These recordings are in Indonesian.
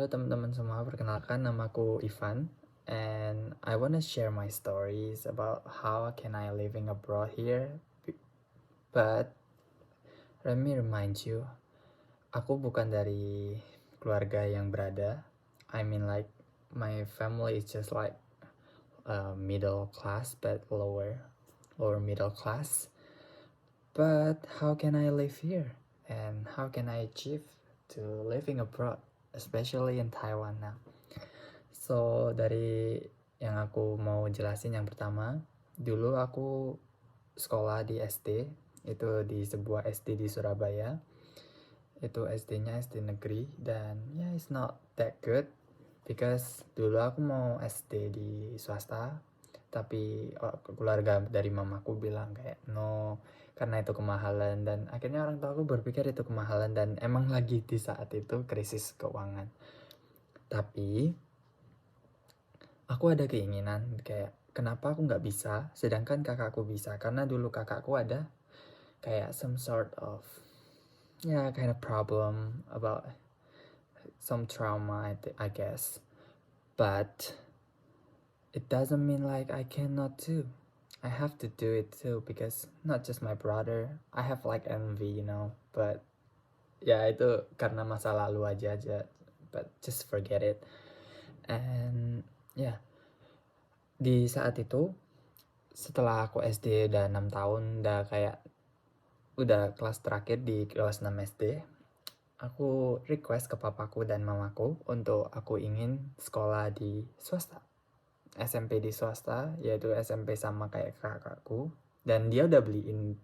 Halo teman-teman semua, perkenalkan namaku Ivan and I wanna share my stories about how can I living abroad here. But let me remind you, aku bukan dari keluarga yang berada. I mean like my family is just like middle class but lower middle class. But how can I live here and how can I achieve to living abroad, especially in Taiwan now? So dari yang aku mau jelasin yang pertama, dulu aku sekolah di SD, itu di sebuah SD di Surabaya. Itu SD-nya SD negeri dan yeah, it's not that good because dulu aku mau SD di swasta, tapi keluarga dari mamaku bilang kayak no, karena itu kemahalan, dan akhirnya orang tua aku berpikir itu kemahalan dan emang lagi di saat itu krisis keuangan. Tapi aku ada keinginan kayak kenapa aku nggak bisa sedangkan kakakku bisa, karena dulu kakakku ada kayak some sort of kind of problem about some trauma, I guess, but it doesn't mean like I cannot too. I have to do it too because not just my brother, I have like envy, but ya itu karena masa lalu aja, but just forget it. And ya di saat itu setelah aku SD udah 6 tahun, udah kelas terakhir di kelas 6 SD, aku request ke papaku dan mamaku untuk aku ingin sekolah di swasta, SMP di swasta, yaitu SMP sama kayak kakakku, dan dia udah beliin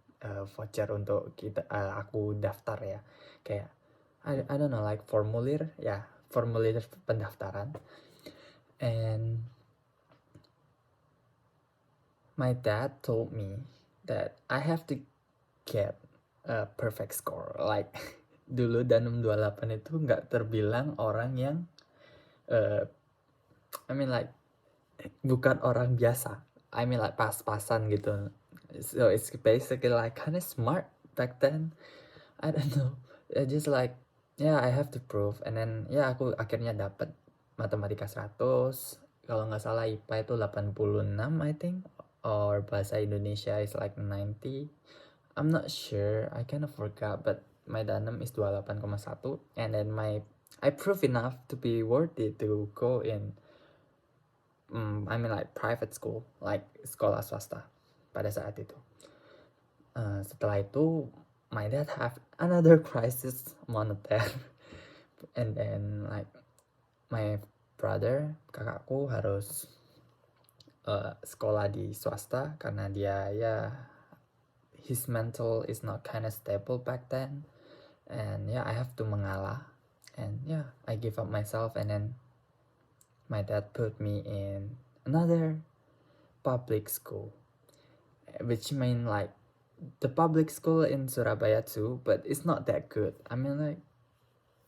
voucher untuk aku daftar ya, kayak I don't know like formulir pendaftaran. And my dad told me that I have to get a perfect score. Like dulu Danum 28 itu nggak terbilang orang yang I mean like bukan orang biasa. I mean like pas-pasan gitu. So it's basically like kind of smart back then. I don't know. Just like I have to prove, and then aku akhirnya dapat matematika 100. Kalau nggak salah IPA itu 86 I think, or bahasa Indonesia is like 90. I'm not sure, I kind of forgot, but my Danem is 28,1, and then I prove enough to be worthy to go in I mean like private school, like sekolah swasta pada saat itu. Setelah itu my dad have another crisis moneter and then like my brother, kakakku harus sekolah di swasta karena dia his mental is not kind of stable back then, and I have to mengalah, and I give up myself, and then my dad put me in another public school, which mean like the public school in Surabaya too, but it's not that good. I mean like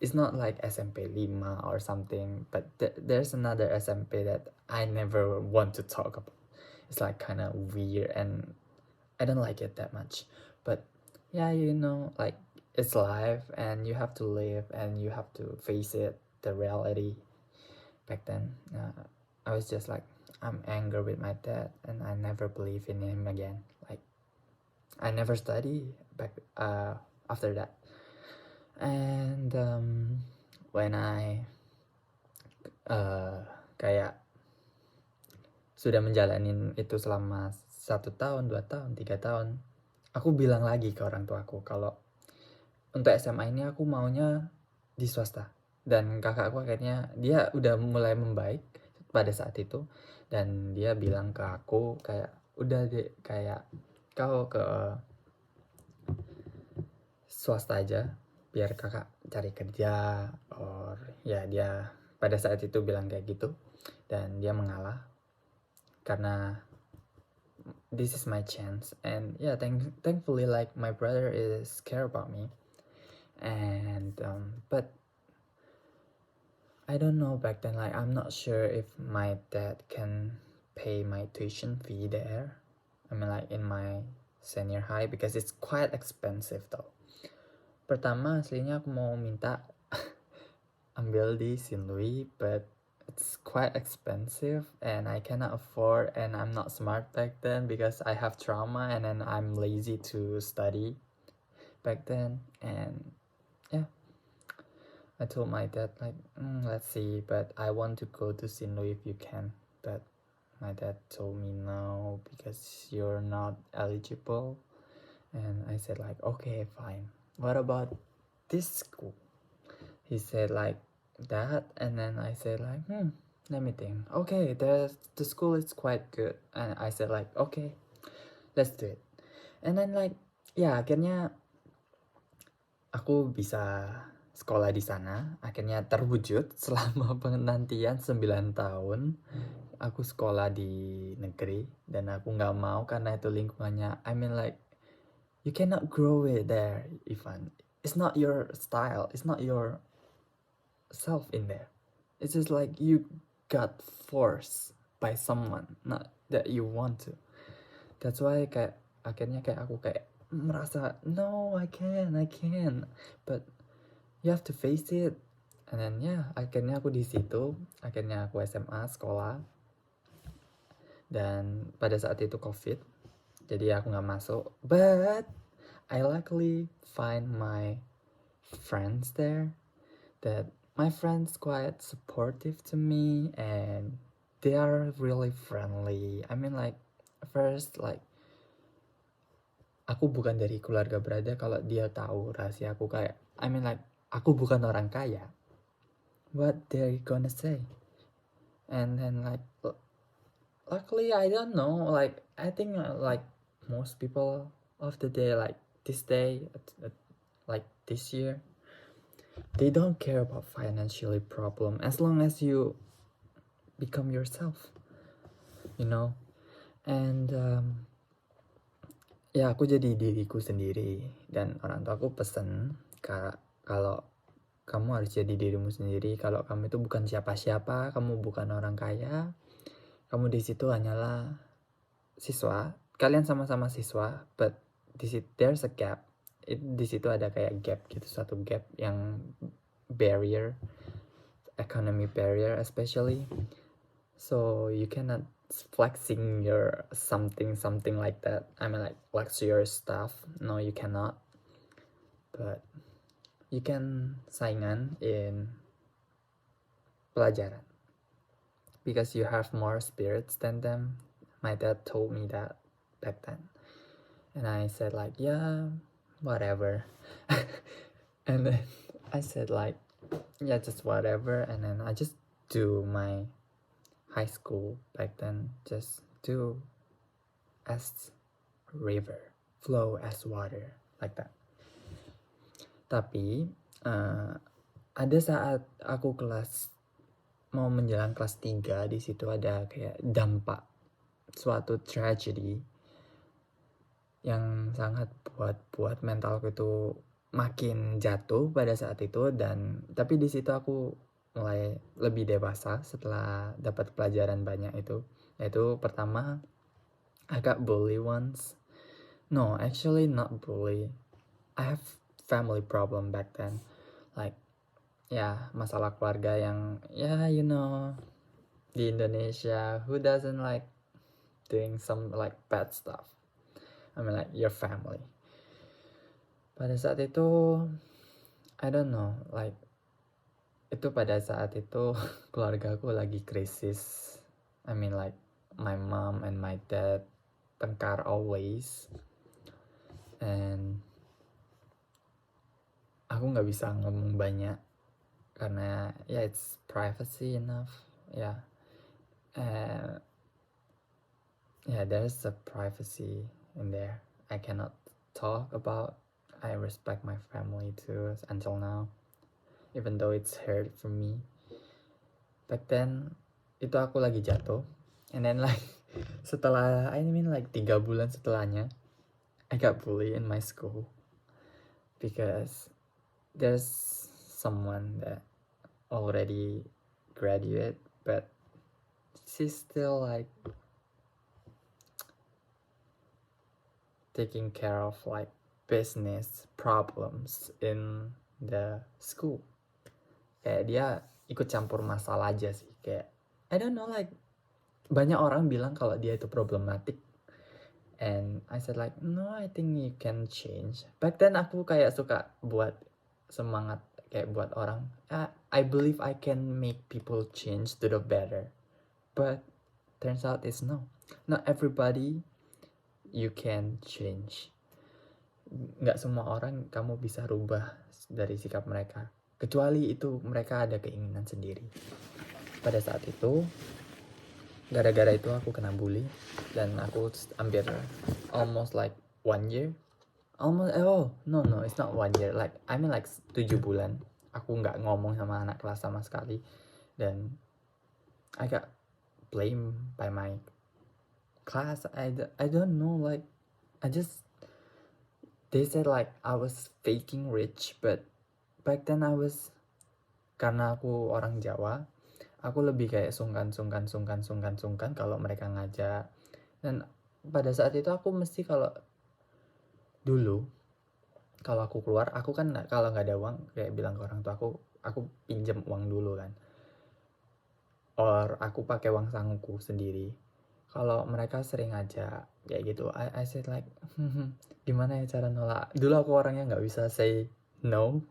it's not like SMP 5 or something, but there's another SMP that I never want to talk about. It's like kind of weird and I don't like it that much. But like it's life and you have to live and you have to face it, the reality. Back then, I was just like, I'm angry with my dad and I never believe in him again. Like, I never study back after that. And when I kayak sudah menjalanin itu selama 1 tahun, 2 tahun, 3 tahun, aku bilang lagi ke orang tua aku kalau untuk SMA ini aku maunya di swasta. Dan kakakku akhirnya dia udah mulai membaik pada saat itu, dan dia bilang ke aku kayak udah deh, kayak kau ke swasta aja biar kakak cari kerja, or dia pada saat itu bilang kayak gitu, dan dia mengalah karena this is my chance. And thankfully like my brother is care about me, and but I don't know back then, like I'm not sure if my dad can pay my tuition fee there. I mean like in my senior high because it's quite expensive though. Pertama aslinya aku mau minta ambil di St. Louis, but it's quite expensive and I cannot afford, and I'm not smart back then because I have trauma and then I'm lazy to study back then. And yeah, I told my dad like, let's see, but I want to go to St. Louis if you can. But my dad told me no because you're not eligible. And I said like, okay, fine. What about this school? He said like that, and then I said like, let me think. Okay, the school is quite good, and I said like, okay, let's do it. And then like, ya akhirnya aku bisa sekolah di sana. Akhirnya terwujud selama penantian 9 tahun. Aku sekolah di negeri dan aku nggak mau karena itu lingkungannya. I mean like, you cannot grow it there, Ivan. It's not your style. It's not your self in there. It's just like you got forced by someone, not that you want to. That's why kayak akhirnya kayak aku kayak merasa no, I can, but you have to face it. And then akhirnya aku di situ, akhirnya aku SMA sekolah, dan pada saat itu COVID, jadi aku nggak masuk. But I luckily find my friends there, that my friends quite supportive to me and they are really friendly. I mean like, first like, aku bukan dari keluarga berada. Kalau dia tahu rahasia aku kayak, I mean like, aku bukan orang kaya, what they gonna say? And then like, luckily I don't know, like I think like most people of the day, like this day, like this year, they don't care about financially problem as long as you become yourself, you know. And ya aku jadi diriku sendiri, dan orang tua aku pesen kalau kamu harus jadi dirimu sendiri. Kalau kamu itu bukan siapa-siapa, kamu bukan orang kaya, kamu di situ hanyalah siswa. Kalian sama-sama siswa, but there's a gap. Di situ ada kayak gap gitu, satu gap yang barrier, economy barrier especially. So you cannot flexing your something like that. I mean like luxurious stuff. No, you cannot. But you can saingan in pelajaran because you have more spirits than them. My dad told me that back then, and I said like, yeah, whatever. And then I said like, yeah, just whatever. And then I just do my high school back then, just do as river, flow as water, like that. Tapi ada saat aku mau menjelang kelas 3, di situ ada kayak dampak suatu tragedy yang sangat buat mentalku itu makin jatuh pada saat itu. Dan tapi di situ aku mulai lebih dewasa setelah dapat pelajaran banyak itu. Yaitu pertama, I got bully once. No, actually not bully. I have family problem back then. Like, masalah keluarga yang, you know, di Indonesia, who doesn't like doing some like bad stuff? I mean like your family. Pada saat itu, I don't know, like, itu pada saat itu keluarga aku lagi krisis. I mean like my mom and my dad tengkar always, and aku nggak bisa ngomong banyak karena it's privacy enough. And there's a privacy in there. I cannot talk about. I respect my family too until now, even though it's hard for me. Back then itu aku lagi jatuh, and then like setelah, I mean like 3 bulan setelahnya, I got bullied in my school because there's someone that already graduate, but she's still like taking care of like business problems in the school. kayak dia ikut campur masalah aja sih. Kayak I don't know, like banyak orang bilang kalau dia itu problematic, and I said like no, I think you can change. Back then aku kayak suka buat semangat, kayak buat orang, I believe I can make people change to the better, but turns out it's no, not everybody you can change. Nggak semua orang kamu bisa rubah dari sikap mereka, kecuali itu mereka ada keinginan sendiri. Pada saat itu, gara-gara itu aku kena bully, dan aku hampir almost like 1 year, almost no, it's not 1 year, like I mean like 7 bulan aku nggak ngomong sama anak kelas sama sekali, dan I got blamed by my class. I don't know, like I just, they said like I was faking rich, but back then karena aku orang Jawa, aku lebih kayak sungkan kalau mereka ngajak. Dan pada saat itu aku mesti, kalau dulu kalau aku keluar, aku kan kalau nggak ada uang kayak bilang ke orang tua aku pinjam uang dulu kan, or aku pakai uang sangguku sendiri. Kalau mereka sering ngajak kayak gitu, I said like gimana ya cara nolak. Dulu aku orangnya nggak bisa say no,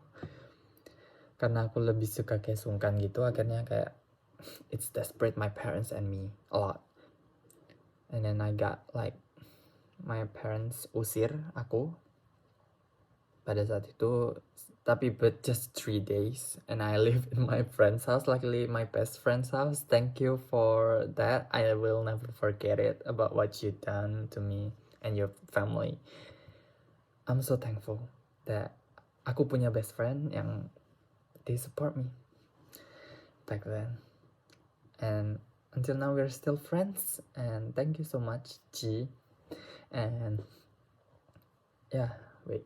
karena aku lebih suka kayak sungkan gitu. Akhirnya kayak it's desperate my parents and me a lot, and then I got like my parents usir aku pada saat itu. Tapi but just 3 days, and I live in my friend's house, luckily my best friend's house. Thank you for that, I will never forget it, about what you done to me and your family. I'm so thankful that aku punya best friend yang they support me back then, and until now we're still friends. And thank you so much, G. And yeah, wait,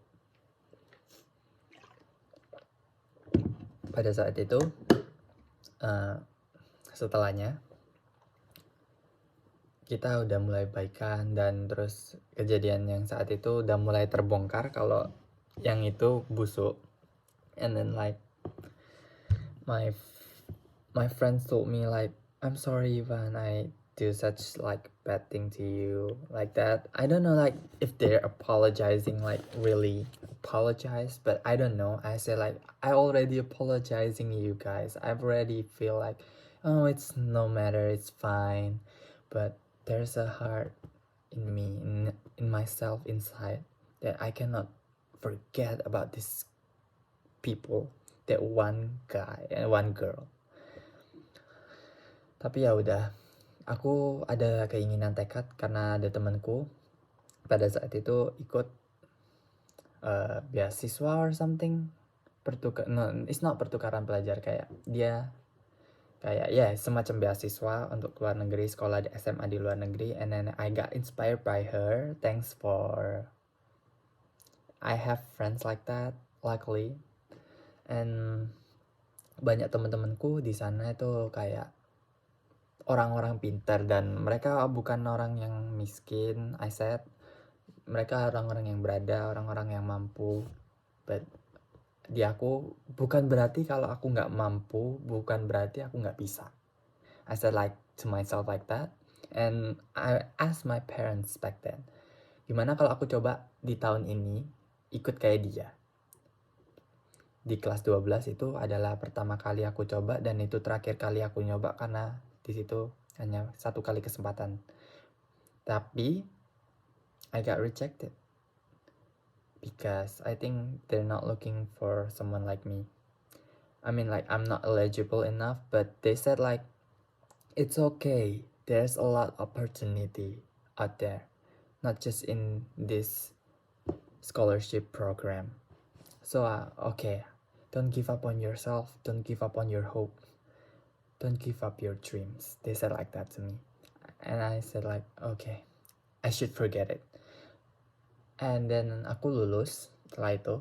pada saat itu setelahnya kita udah mulai baikan, dan terus kejadian yang saat itu udah mulai terbongkar kalau yang itu busuk. And then like my friends told me like, I'm sorry Ivan, I do such like bad thing to you, like that. I don't know like if they're apologizing, like really apologize, but I don't know. I say like, I already apologizing you guys, I've already feel like, oh, it's no matter, it's fine. But there's a heart in me, in myself inside, that I cannot forget about these people, that one guy and one girl. Tapi ya udah, aku ada keinginan tekad karena ada temanku pada saat itu ikut beasiswa or something, no, it's not pertukaran pelajar, kayak dia kayak ya semacam beasiswa untuk luar negeri, sekolah di SMA di luar negeri. And then I got inspired by her. Thanks for I have friends like that, luckily. And banyak teman-temanku di sana itu kayak orang-orang pintar, dan mereka bukan orang yang miskin. I said mereka orang-orang yang berada, orang-orang yang mampu. But di aku, bukan berarti kalau aku nggak mampu, bukan berarti aku nggak bisa. I said like to myself like that. And I asked my parents back then, gimana kalau aku coba di tahun ini ikut kayak dia. Di kelas 12 itu adalah pertama kali aku coba, dan itu terakhir kali aku nyoba, karena di situ hanya 1 kali kesempatan. Tapi I got rejected because I think they're not looking for someone like me. I mean like I'm not eligible enough, but they said like, it's okay, there's a lot of opportunity out there, not just in this scholarship program. So okay, don't give up on yourself, don't give up on your hope, don't give up your dreams. They said like that to me, and I said like, okay, I should forget it. And then aku lulus. Setelah itu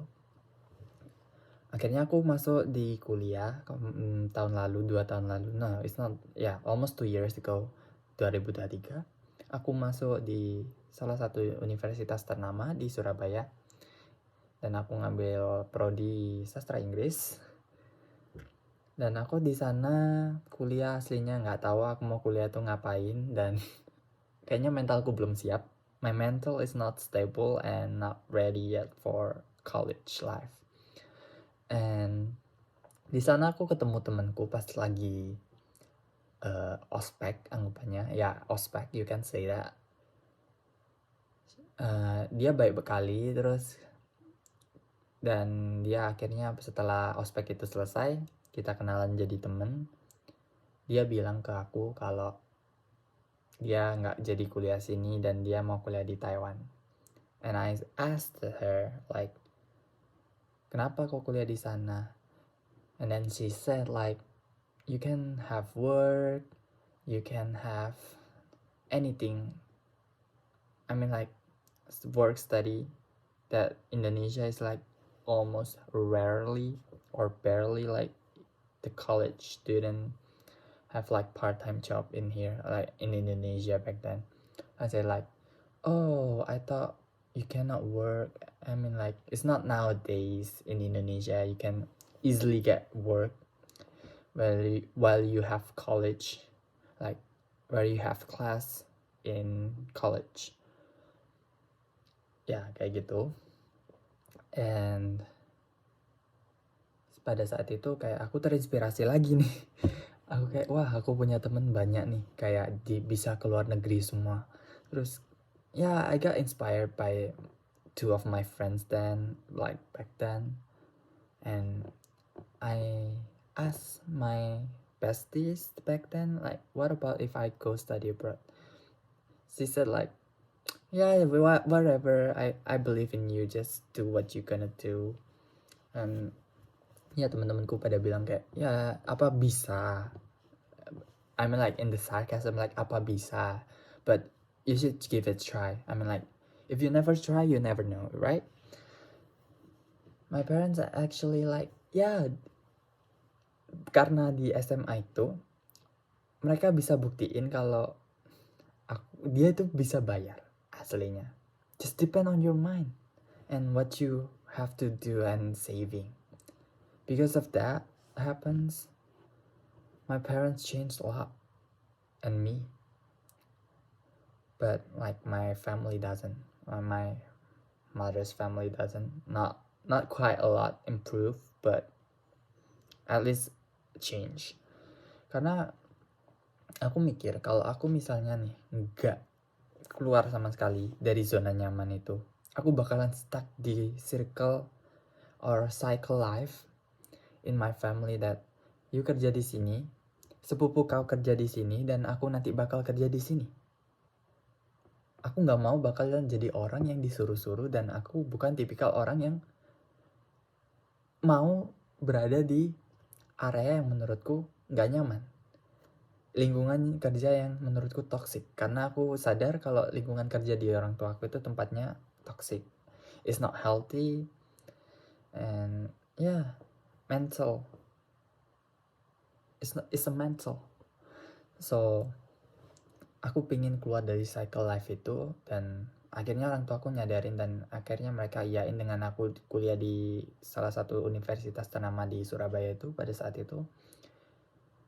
akhirnya aku masuk di kuliah tahun lalu, 2 tahun lalu. No, it's not, yeah, almost 2 years ago, 2023. Aku masuk di salah satu universitas ternama di Surabaya, dan aku ngambil prodi sastra Inggris. Dan aku di sana kuliah aslinya nggak tahu aku mau kuliah tuh ngapain, dan kayaknya mentalku belum siap. My mental is not stable and not ready yet for college life. And di sana aku ketemu temanku pas lagi ospek, anggapannya ya ospek, you can say that. Dia baik bekali terus, dan dia akhirnya setelah ospek itu selesai, kita kenalan jadi temen. Dia bilang ke aku kalau dia nggak jadi kuliah sini dan dia mau kuliah di Taiwan. And I asked her like, kenapa kau kuliah di sana? And then she said like, you can have work, you can have anything. I mean like work study that Indonesia is like almost rarely or barely, like the college student have like part-time job in here, like in Indonesia back then. I said like, oh, I thought you cannot work. I mean like it's not nowadays in Indonesia you can easily get work while you have college, like where you have class in college. Ya kayak gitu. And pada saat itu kayak aku terinspirasi lagi nih. Aku kayak wah, aku punya temen banyak nih kayak bisa keluar negeri semua. Terus ya, I got inspired by two of my friends then, like back then. And I asked my besties back then like, what about if I go study abroad? She said like, yeah, whatever, I believe in you, just do what you gonna do. And ya teman-temanku pada bilang kayak, ya apa bisa, I mean like in the sarcasm like apa bisa, but you should give it a try. I mean like if you never try you never know, right? My parents are actually like, ya karena di SMA itu mereka bisa buktiin kalau dia itu bisa bayar aslinya. Just depend on your mind and what you have to do and saving. Because of that happens, my parents changed a lot and me, but like my family doesn't. My mother's family doesn't. Not quite a lot improve, but at least change. Karena aku mikir kalau aku misalnya nih nggak keluar sama sekali dari zona nyaman itu, aku bakalan stuck di circle or cycle life in my family that you kerja di sini, sepupu kau kerja di sini, dan aku nanti bakal kerja di sini. Aku nggak mau bakalan jadi orang yang disuruh-suruh, dan aku bukan tipikal orang yang mau berada di area yang menurutku nggak nyaman, lingkungan kerja yang menurutku toxic. Karena aku sadar kalau lingkungan kerja di orang tua aku itu tempatnya toxic, it's not healthy, and yeah, mental, it's a mental. So aku pingin keluar dari cycle life itu, dan akhirnya orang tua aku nyadarin, dan akhirnya mereka iyain dengan aku kuliah di salah satu universitas ternama di Surabaya itu. Pada saat itu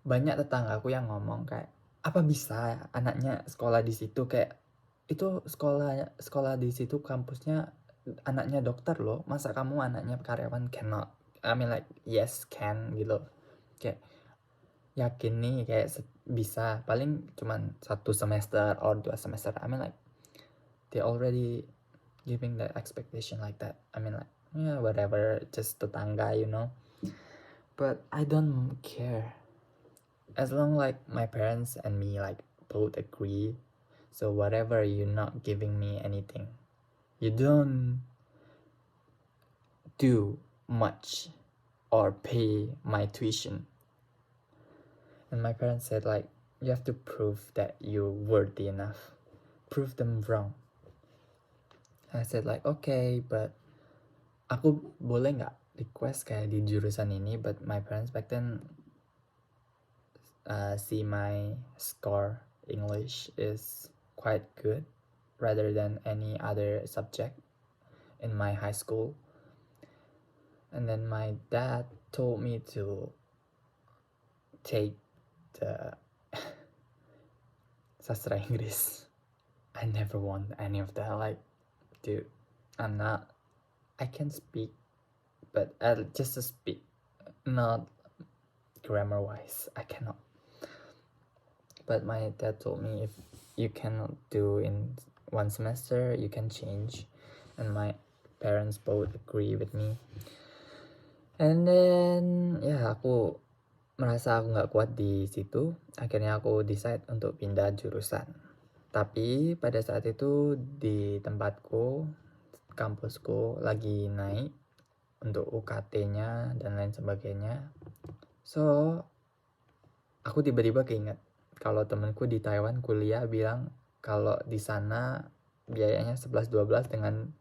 banyak tetangga aku yang ngomong kayak, apa bisa anaknya sekolah di situ, kayak itu sekolah di situ kampusnya anaknya dokter loh, masa kamu anaknya karyawan? Cannot. I mean like yes can gitu, kayak yakin nih kayak bisa paling cuman 1 semester or 2 semester. I mean like they already giving the expectation like that. I mean like yeah, whatever, just tetangga, you know. But I don't care as long like my parents and me like both agree. So whatever, you're not giving me anything, you don't do much or pay my tuition. And my parents said like, you have to prove that you're worthy enough, prove them wrong. I said like, okay, but aku boleh nggak request kayak di jurusan ini? But my parents back then see my score English is quite good rather than any other subject in my high school. And then my dad told me to take the sastra Inggris. I never want any of that. Like, dude, I can speak, but just to speak, not grammar wise. I cannot. But my dad told me if you cannot do in one semester, you can change. And my parents both agree with me. And then aku merasa aku nggak kuat di situ. Akhirnya aku decide untuk pindah jurusan. Tapi pada saat itu di tempatku, kampusku lagi naik untuk UKT-nya dan lain sebagainya. So, aku tiba-tiba keinget kalau temanku di Taiwan kuliah bilang kalau di sana biayanya 11-12 dengan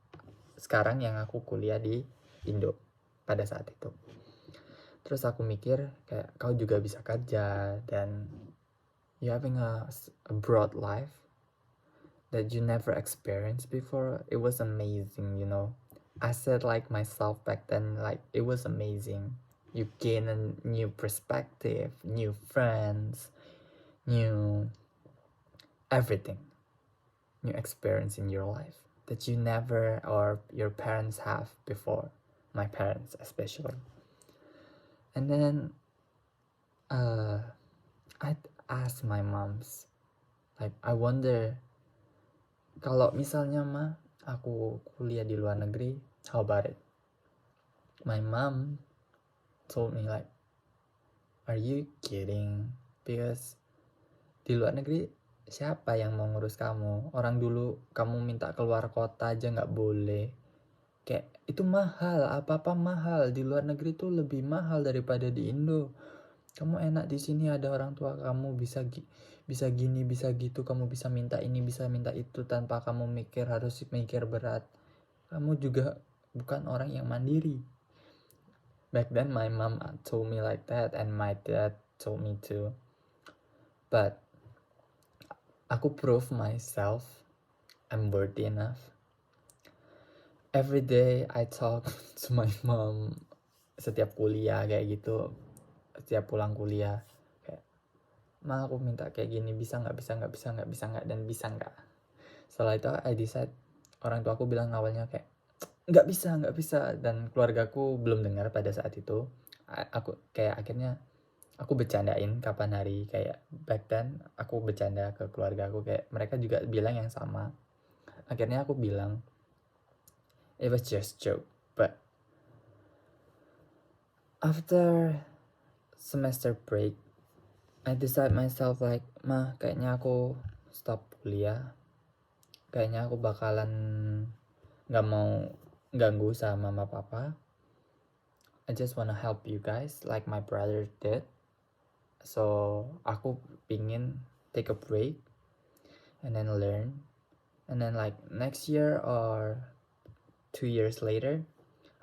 sekarang yang aku kuliah di Indo pada saat itu. Terus aku mikir kayak kau juga bisa kerja dan you having a broad life that you never experienced before. It was amazing, you know. I said like myself back then, like it was amazing. You gain a new perspective, new friends, new everything, new experience in your life that you never or your parents have before. My parents especially. And then I'd ask my moms, like I wonder kalau misalnya aku kuliah di luar negeri, how about it? My mom told me like, are you kidding? Because di luar negeri siapa yang mau ngurus kamu? Orang dulu kamu minta keluar kota aja nggak boleh. Kayak itu mahal, apa-apa mahal. Di luar negeri tuh lebih mahal daripada di Indo. Kamu enak di sini ada orang tua kamu bisa gini, bisa gitu. Kamu bisa minta ini, bisa minta itu tanpa kamu harus mikir berat. Kamu juga bukan orang yang mandiri. Back then my mom told me like that and my dad told me too. But aku prove myself I'm worthy enough. Every day I talk to my mom setiap kuliah kayak gitu. Setiap pulang kuliah kayak, Ma aku minta kayak gini, bisa nggak dan bisa nggak. Setelah itu I decide, orang tua aku bilang awalnya kayak nggak bisa, dan keluargaku belum dengar pada saat itu. Aku kayak akhirnya aku bercandain kapan hari, kayak back then aku bercanda ke keluarga aku, kayak mereka juga bilang yang sama. Akhirnya aku bilang it was just joke, but after semester break I decide myself like, Ma kayaknya aku stop kuliah, kayaknya aku bakalan gak mau ganggu sama mama papa. I just wanna help you guys like my brother did. So aku pingin take a break and then learn, and then like next year or 2 years later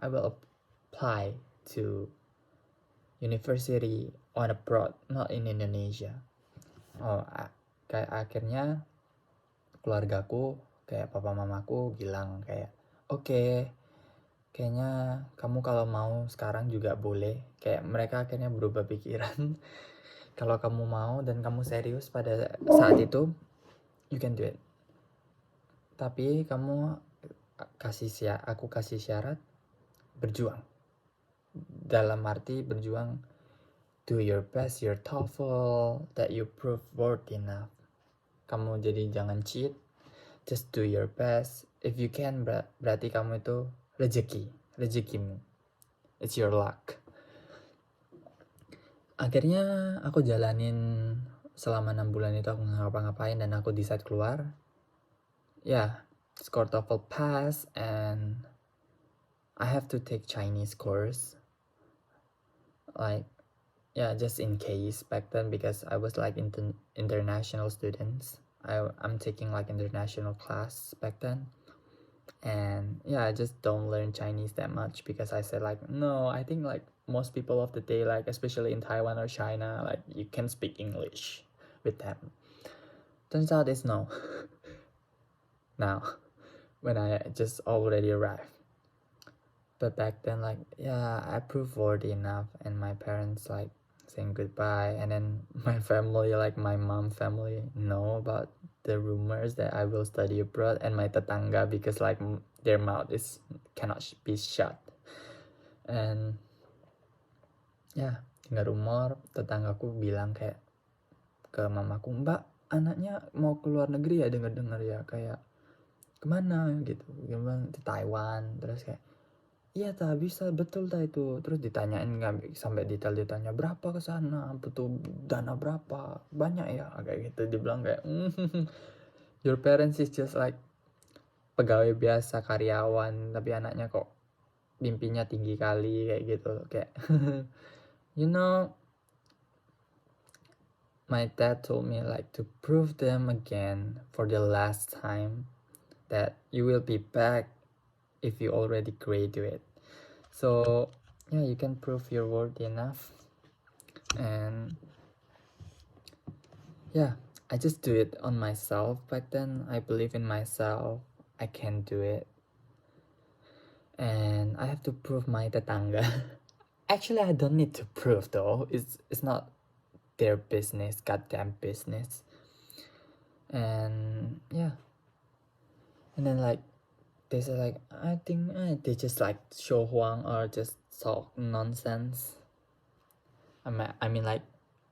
I will apply to university on abroad, not in Indonesia. Kayak akhirnya keluargaku kayak papa mamaku bilang kayak oke, kayaknya kamu kalau mau sekarang juga boleh. Kayak mereka akhirnya berubah pikiran. Kalau kamu mau dan kamu serius pada saat itu, you can do it. Tapi kamu aku kasih syarat berjuang. Dalam arti berjuang, do your best, your TOEFL, that you prove worth enough. Kamu jadi jangan cheat, just do your best. If you can, berarti kamu itu rezekimu. It's your luck. Akhirnya aku jalanin selama 6 bulan itu, aku ngapa-ngapain dan aku decide keluar. Score TOEFL pass and I have to take Chinese course. Like, just in case back then, because I was like international students. I'm taking like international class back then. And I just don't learn Chinese that much because I said like, no, I think like most people of the day, like especially in Taiwan or China, like you can speak English with them. Turns out it's no. Now, when I just already arrived. But back then, like, I proved worthy enough, and my parents like saying goodbye, and then my family, like my mom family, know about the rumors that I will study abroad, and my tetangga, because like their mouth is cannot be shut. And ya, dengar rumor tetanggaku bilang kayak ke mamaku, "Mbak, anaknya mau ke luar negeri ya, dengar-dengar ya, kayak kemana gitu." Dia bilang di Taiwan. Terus kayak, "Iya tak bisa, betul tak itu?" Terus ditanyain sampai detail, ditanya berapa ke sana, butuh dana berapa, banyak ya, kayak gitu. Dia bilang kayak, "Your parents is just like pegawai biasa, karyawan, tapi anaknya kok mimpinya tinggi kali," kayak gitu. Kayak you know, my dad told me like to prove them again for the last time that you will be back if you already graduate. So yeah, you can prove your worth enough. And yeah, I just do it on myself back then. I believe in myself. I can do it. And I have to prove my tetangga. Actually, I don't need to prove though. It's not their business, goddamn business. And yeah. And then like they say like, I think they just like show huang or just talk nonsense. I mean like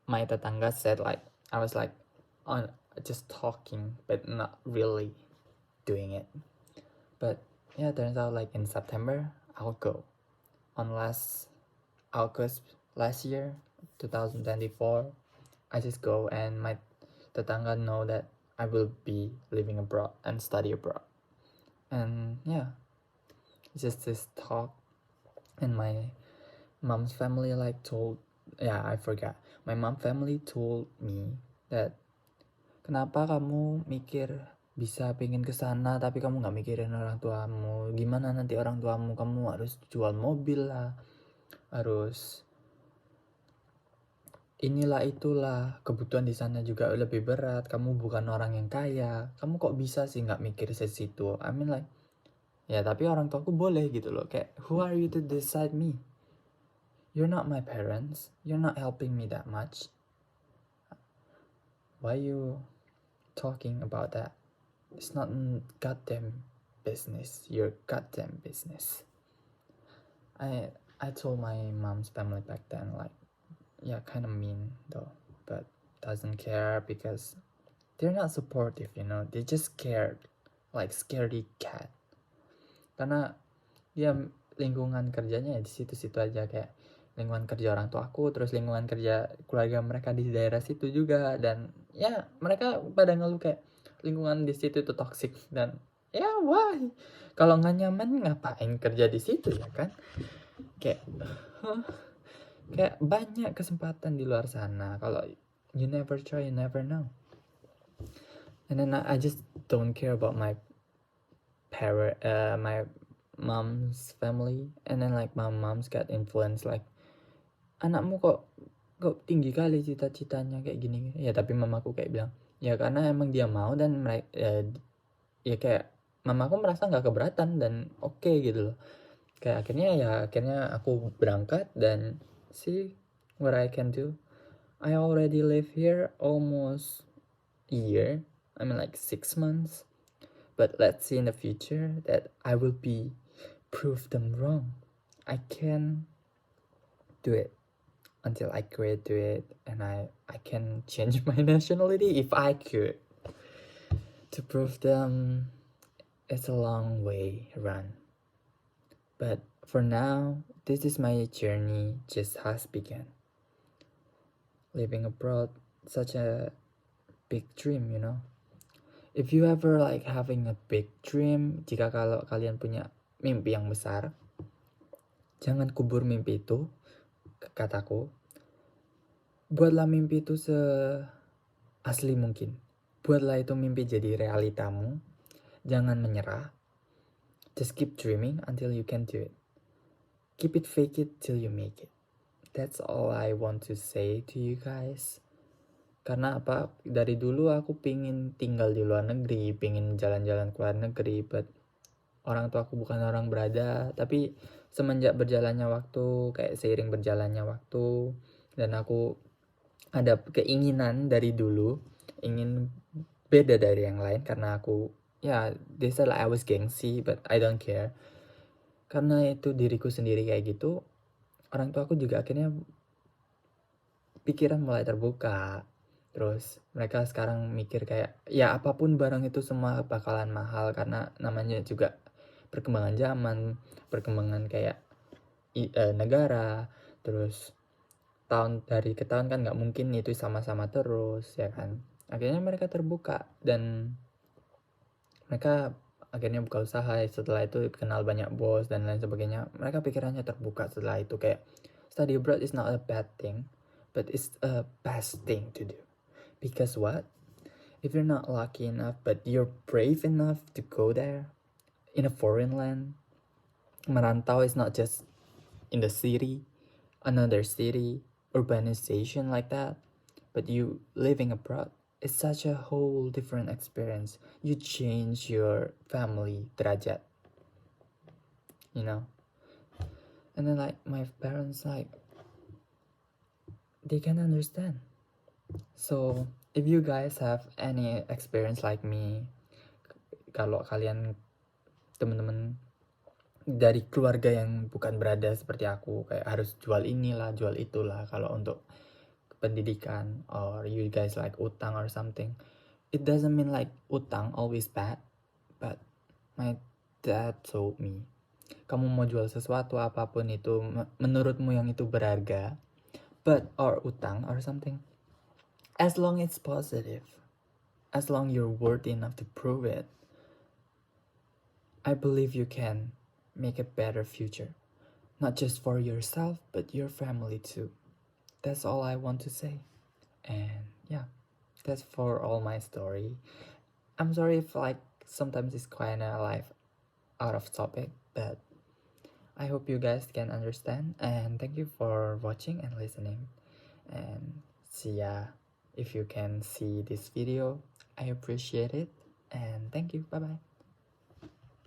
my tetangga said like I was like on just talking but not really doing it. But yeah, turns out like in September I'll go. On last August last year, 2024, I just go, and my tetangga know that I will be living abroad and study abroad. And yeah, just this talk. And my mom's family like told, yeah, I forgot. My mom family told me that, "Kenapa kamu mikir bisa pengen ke sana tapi kamu nggak mikirin orang tuamu? Gimana nanti orang tuamu? Kamu harus jual mobil lah, harus inilah itulah, kebutuhan di sana juga lebih berat. Kamu bukan orang yang kaya. Kamu kok bisa sih nggak mikir sesitu?" I mean like, ya tapi orang tuaku boleh gitu loh. Kayak, who are you to decide me? You're not my parents. You're not helping me that much. Why you talking about that? It's not goddamn business. Your goddamn business. I told my mom's family back then like, yeah, kind of mean though, but doesn't care because they're not supportive, you know. They just scared, like scaredy cat. Karena dia lingkungan kerjanya ya di situ-situ aja, kayak lingkungan kerja orang tua aku, terus lingkungan kerja keluarga mereka di daerah situ juga, dan ya mereka pada ngeluh kayak lingkungan di situ itu toxic. Dan ya why, kalau nggak nyaman ngapain kerja di situ ya kan. Kayak kayak banyak kesempatan di luar sana, kalau you never try you never know. And then I just don't care about my my mom's family. And then like my mom's got influence like, "Anakmu kok tinggi kali cita-citanya kayak gini." Ya tapi mamaku kayak bilang, ya karena emang dia mau, dan mereka ya kayak mamaku merasa nggak keberatan dan oke gitu loh. Kayak akhirnya aku berangkat dan see what I can do. I already live here almost a year. I mean like 6 months. But let's see in the future that I will be prove them wrong. I can do it until I graduate, and I can change my nationality if I could. To prove them, it's a long way run. But for now, this is my journey just has begun. Living abroad, such a big dream, you know. If you ever like having a big dream, jika kalau kalian punya mimpi yang besar, jangan kubur mimpi itu, kataku. Buatlah mimpi itu seasli mungkin. Buatlah itu mimpi jadi realitamu. Jangan menyerah. Just keep dreaming until you can do it. Keep it fake it till you make it. That's all I want to say to you guys. Karena apa? Dari dulu aku pingin tinggal di luar negeri, pingin jalan-jalan ke luar negeri, but orang tua aku bukan orang berada. Tapi semenjak berjalannya waktu, kayak seiring berjalannya waktu, dan aku ada keinginan dari dulu ingin beda dari yang lain, karena aku they said like I was gengsi, but I don't care. Karena itu diriku sendiri kayak gitu, orang tua aku juga akhirnya pikiran mulai terbuka. Terus mereka sekarang mikir kayak ya apapun barang itu semua bakalan mahal, karena namanya juga perkembangan zaman, perkembangan kayak negara. Terus tahun dari ke tahun kan nggak mungkin itu sama-sama terus ya kan. Akhirnya mereka terbuka dan mereka akhirnya buka usaha. Setelah itu kenal banyak bos dan lain sebagainya. Mereka pikirannya terbuka setelah itu, kayak study abroad is not a bad thing, but it's a best thing to do. Because what? If you're not lucky enough, but you're brave enough to go there in a foreign land, merantau is not just in the city, another city, urbanization like that, but you living abroad. It's such a whole different experience. You change your family derajat, you know. And then like my parents, like they can understand. So if you guys have any experience like me, kalau kalian teman-teman dari keluarga yang bukan berada seperti aku, kayak harus jual inilah jual itulah kalau untuk pendidikan, or you guys like utang or something, it doesn't mean like utang always bad, but my dad told me, kamu mau jual sesuatu apapun itu menurutmu yang itu berharga, but or utang or something, as long it's positive, as long you're worthy enough to prove it, I believe you can make a better future, not just for yourself but your family too. That's all I want to say. And yeah, that's for all my story. I'm sorry if like sometimes it's kind of like out of topic, but I hope you guys can understand, and thank you for watching and listening. And see ya. If you can see this video, I appreciate it, and thank you. Bye bye.